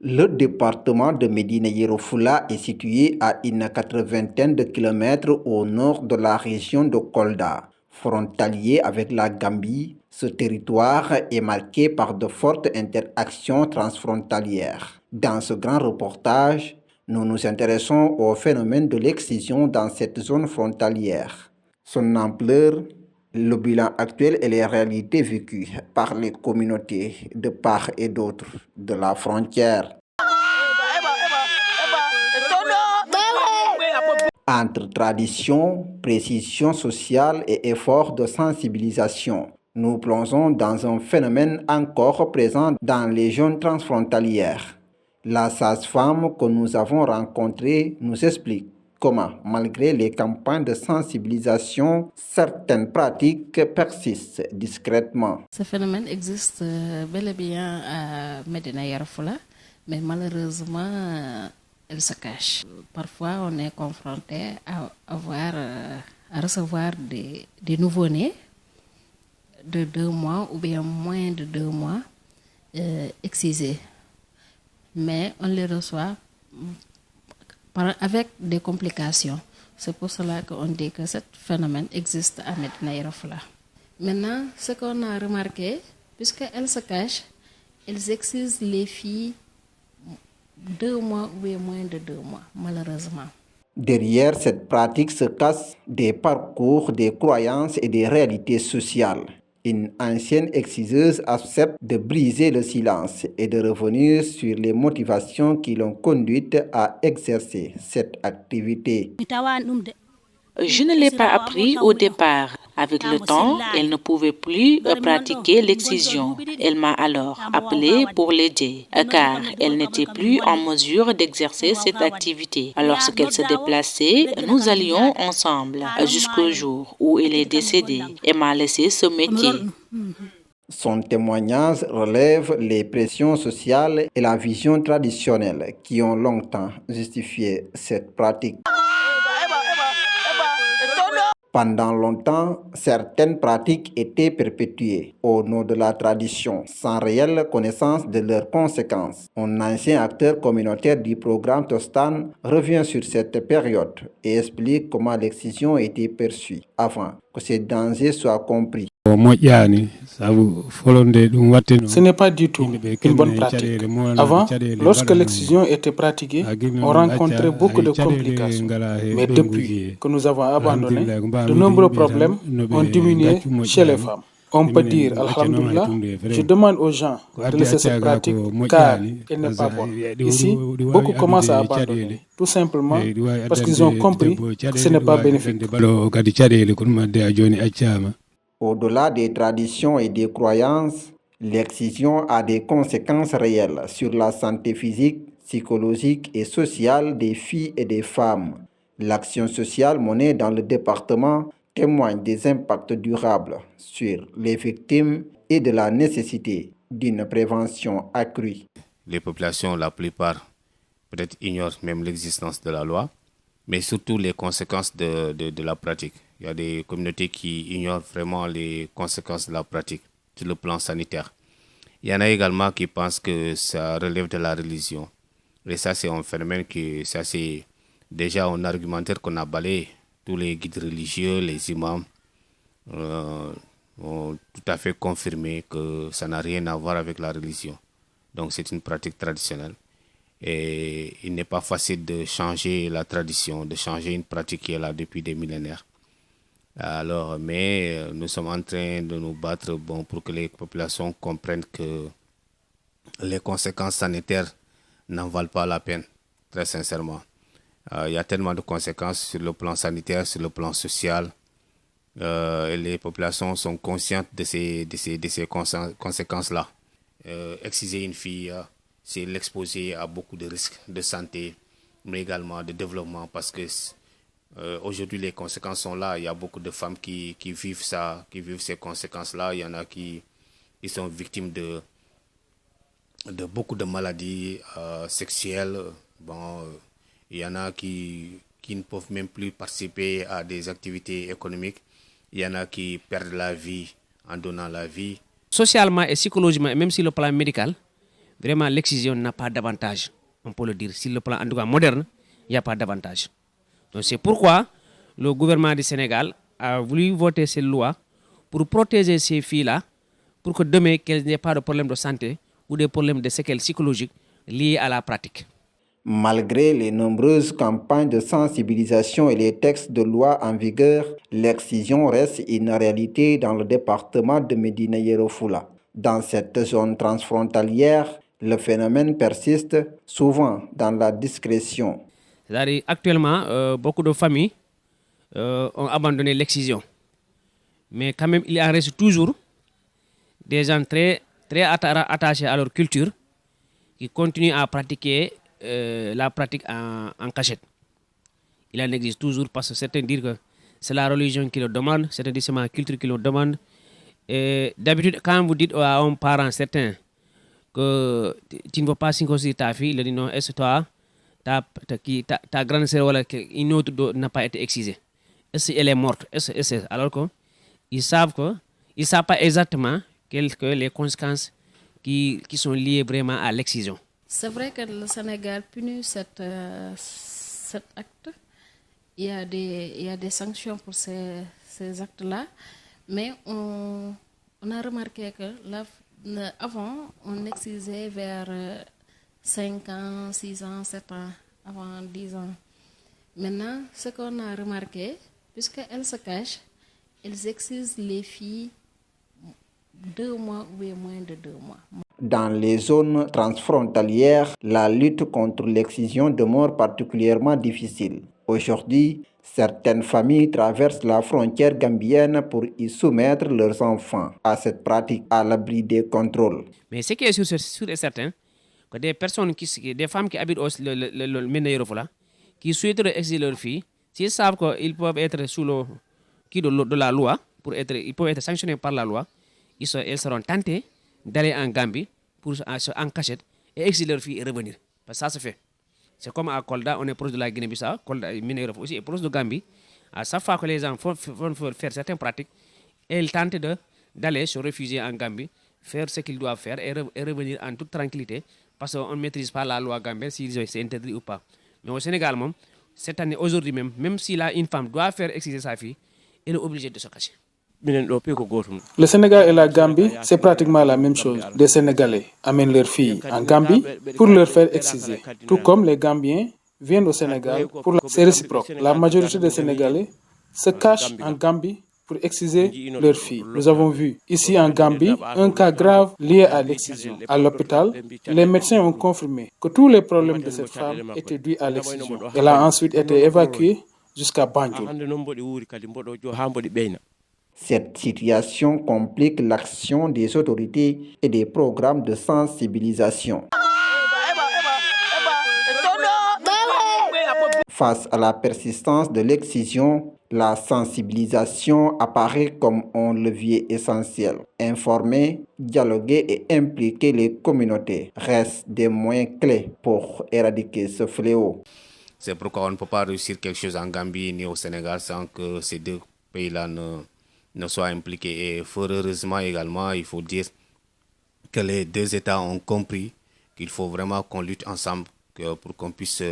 Le département de Médina Yoro Fula est situé à une 80aine de kilomètres au nord de la région de Kolda. Frontalier avec la Gambie, ce territoire est marqué par de fortes interactions transfrontalières. Dans ce grand reportage, nous nous intéressons au phénomène de l'excision dans cette zone frontalière. Son ampleur, le bilan actuel et les réalités vécues par les communautés de part et d'autre de la frontière. Entre tradition, précision sociale et efforts de sensibilisation, nous plongeons dans un phénomène encore présent dans les zones transfrontalières. La sage-femme que nous avons rencontrée nous explique comment, malgré les campagnes de sensibilisation, certaines pratiques persistent discrètement. Ce phénomène existe bel et bien à Médina Yoro Fula, mais malheureusement, elle se cache. Parfois, on est confronté à recevoir des nouveau-nés de 2 mois ou bien moins de 2 mois excisés. Mais on les reçoit avec des complications. C'est pour cela qu'on dit que ce phénomène existe à Médina Yoro Fula. Maintenant, ce qu'on a remarqué, puisqu'elles se cachent, elles excisent les filles 2 mois ou bien moins de 2 mois, malheureusement. Derrière cette pratique se cachent des parcours, des croyances et des réalités sociales. Une ancienne exciseuse accepte de briser le silence et de revenir sur les motivations qui l'ont conduite à exercer cette activité. Je ne l'ai pas appris au départ. Avec le temps, elle ne pouvait plus pratiquer l'excision. Elle m'a alors appelé pour l'aider, car elle n'était plus en mesure d'exercer cette activité. Lorsqu'elle se déplaçait, nous allions ensemble jusqu'au jour où elle est décédée et m'a laissé ce métier. Son témoignage relève les pressions sociales et la vision traditionnelle qui ont longtemps justifié cette pratique. Pendant longtemps, certaines pratiques étaient perpétuées au nom de la tradition, sans réelle connaissance de leurs conséquences. Un ancien acteur communautaire du programme Tostan revient sur cette période et explique comment l'excision était perçue avant que ces dangers soient compris. Ce n'est pas du tout une bonne pratique. Avant, lorsque l'excision était pratiquée, on rencontrait beaucoup de complications. Mais depuis que nous avons abandonné, de nombreux problèmes ont diminué chez les femmes. On peut dire, alhamdoulilah, je demande aux gens de laisser cette pratique car elle n'est pas bonne. Ici, beaucoup commencent à abandonner, tout simplement parce qu'ils ont compris que ce n'est pas bénéfique. Au-delà des traditions et des croyances, l'excision a des conséquences réelles sur la santé physique, psychologique et sociale des filles et des femmes. L'action sociale menée dans le département témoigne des impacts durables sur les victimes et de la nécessité d'une prévention accrue. Les populations, la plupart, peut-être ignorent même l'existence de la loi, mais surtout les conséquences de la pratique. Il y a des communautés qui ignorent vraiment les conséquences de la pratique sur le plan sanitaire. Il y en a également qui pensent que ça relève de la religion. Et ça, c'est un phénomène qui, ça c'est déjà un argumentaire qu'on a balayé. Tous les guides religieux, les imams ont tout à fait confirmé que ça n'a rien à voir avec la religion. Donc c'est une pratique traditionnelle. Et il n'est pas facile de changer la tradition, de changer une pratique qui est là depuis des millénaires. Alors, mais nous sommes en train de nous battre pour que les populations comprennent que les conséquences sanitaires n'en valent pas la peine, très sincèrement. Il y a tellement de conséquences sur le plan sanitaire, sur le plan social. Et les populations sont conscientes de ces conséquences-là. Exciser une fille, c'est l'exposer à beaucoup de risques de santé, mais également de développement, parce que aujourd'hui les conséquences sont là. Il y a beaucoup de femmes qui vivent ça, qui vivent ces conséquences-là. Il y en a qui sont victimes de beaucoup de maladies sexuelles. Il y en a qui ne peuvent même plus participer à des activités économiques. Il y en a qui perdent la vie en donnant la vie. Socialement et psychologiquement, et même sur le plan médical, vraiment l'excision n'a pas d'avantage, on peut le dire. Sur le plan en tout cas moderne, il n'y a pas d'avantage. Donc c'est pourquoi le gouvernement du Sénégal a voulu voter cette loi pour protéger ces filles-là, pour que demain, qu'elles n'aient pas de problème de santé ou des problèmes de séquelles psychologiques liés à la pratique. Malgré les nombreuses campagnes de sensibilisation et les textes de loi en vigueur, l'excision reste une réalité dans le département de Médina Yoro Foulah. Dans cette zone transfrontalière, le phénomène persiste souvent dans la discrétion. C'est-à-dire, actuellement, beaucoup de familles ont abandonné l'excision. Mais quand même, il en reste toujours des gens très attachés à leur culture qui continuent à pratiquer la pratique en cachette. Il en existe toujours parce que certains disent que c'est la religion qui le demande, certains disent que c'est ma culture qui le demande. D'habitude, quand vous dites à un parent certain que tu ne veux pas circoncire ta fille, il dit non, est-ce que toi, ta grande sœur ou une autre n'a pas été excisée? Est-ce qu'elle est morte? Alors qu'ils savent pas exactement quelles sont les conséquences qui sont liées vraiment à l'excision. C'est vrai que le Sénégal punit cet acte. Il y a des sanctions pour ces actes-là. Mais on a remarqué que avant, on excisait vers 5 ans, 6 ans, 7 ans, avant 10 ans. Maintenant, ce qu'on a remarqué, puisqu'elles se cachent, elles excisent les filles 2 mois ou moins de 2 mois. Dans les zones transfrontalières, la lutte contre l'excision demeure particulièrement difficile. Aujourd'hui, certaines familles traversent la frontière gambienne pour y soumettre leurs enfants à cette pratique à l'abri des contrôles. Mais ce qui est sûr et certain, que des personnes, des femmes qui habitent le Médina Yoro Foulah, qui souhaitent exciser leurs filles, s'ils savent qu'ils peuvent être sous le qui de la loi, ils peuvent être sanctionnés par la loi, elles seront tentées d'aller en Gambie pour en cachette et exiler leurs filles et revenir. Parce que ça se fait. C'est comme à Kolda, on est proche de la Guinée-Bissau, Kolda aussi est proche de Gambie. À chaque fois que les gens font faire certaines pratiques, elles tentent d'aller se réfugier en Gambie, faire ce qu'ils doivent faire et revenir en toute tranquillité parce qu'on ne maîtrise pas la loi gambienne si c'est interdit ou pas. Mais au Sénégal, cette année, aujourd'hui même si une femme doit faire exciser sa fille, elle est obligée de se cacher. Le Sénégal et la Gambie, c'est pratiquement la même chose. Des Sénégalais amènent leurs filles en Gambie pour leur faire exciser. Tout comme les Gambiens viennent au Sénégal c'est réciproque. La majorité des Sénégalais se cachent en Gambie pour exciser leurs filles. Nous avons vu ici en Gambie un cas grave lié à l'excision. À l'hôpital, les médecins ont confirmé que tous les problèmes de cette femme étaient dus à l'excision. Elle a ensuite été évacuée jusqu'à Banjul. Cette situation complique l'action des autorités et des programmes de sensibilisation. Face à la persistance de l'excision, la sensibilisation apparaît comme un levier essentiel. Informer, dialoguer et impliquer les communautés restent des moyens clés pour éradiquer ce fléau. C'est pourquoi on ne peut pas réussir quelque chose en Gambie ni au Sénégal sans que ces deux pays-là ne soient impliqués. Et fort heureusement également, il faut dire que les deux États ont compris qu'il faut vraiment qu'on lutte ensemble pour qu'on puisse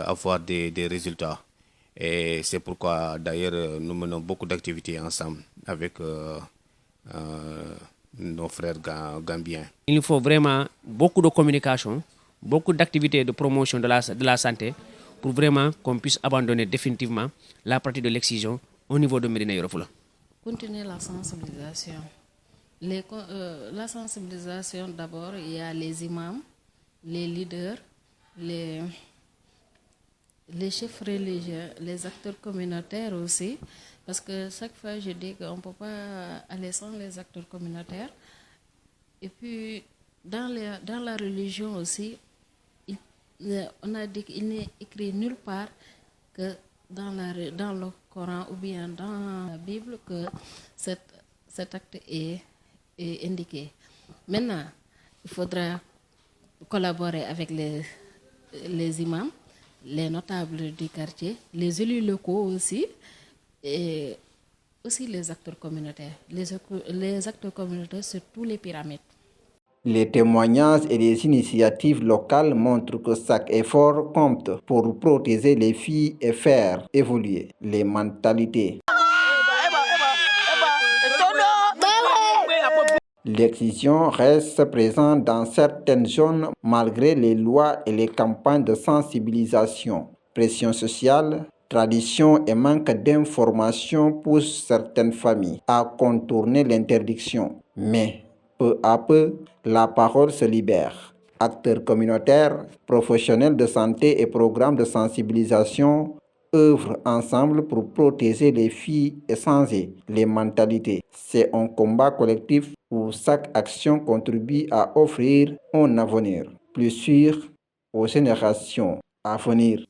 avoir des résultats. Et c'est pourquoi d'ailleurs nous menons beaucoup d'activités ensemble avec nos frères gambiens. Il nous faut vraiment beaucoup de communication, beaucoup d'activités de promotion de la santé pour vraiment qu'on puisse abandonner définitivement la pratique de l'excision au niveau de Médina Yoro Foulah. Continuer la sensibilisation. La sensibilisation d'abord, il y a les imams, les leaders, les chefs religieux, les acteurs communautaires aussi, parce que chaque fois je dis qu'on ne peut pas aller sans les acteurs communautaires. Et puis dans la religion aussi, on a dit qu'il n'est écrit nulle part que dans le Coran ou bien dans la Bible que cet acte est indiqué. Maintenant, il faudra collaborer avec les imams, les notables du quartier, les élus locaux aussi, et aussi les acteurs communautaires. Les acteurs communautaires sur tous les pyramides. Les témoignages et les initiatives locales montrent que chaque effort compte pour protéger les filles et faire évoluer les mentalités. L'excision reste présente dans certaines zones malgré les lois et les campagnes de sensibilisation. Pression sociale, tradition et manque d'information poussent certaines familles à contourner l'interdiction. Mais peu à peu, la parole se libère. Acteurs communautaires, professionnels de santé et programmes de sensibilisation œuvrent ensemble pour protéger les filles et changer les mentalités. C'est un combat collectif où chaque action contribue à offrir un avenir plus sûr aux générations à venir.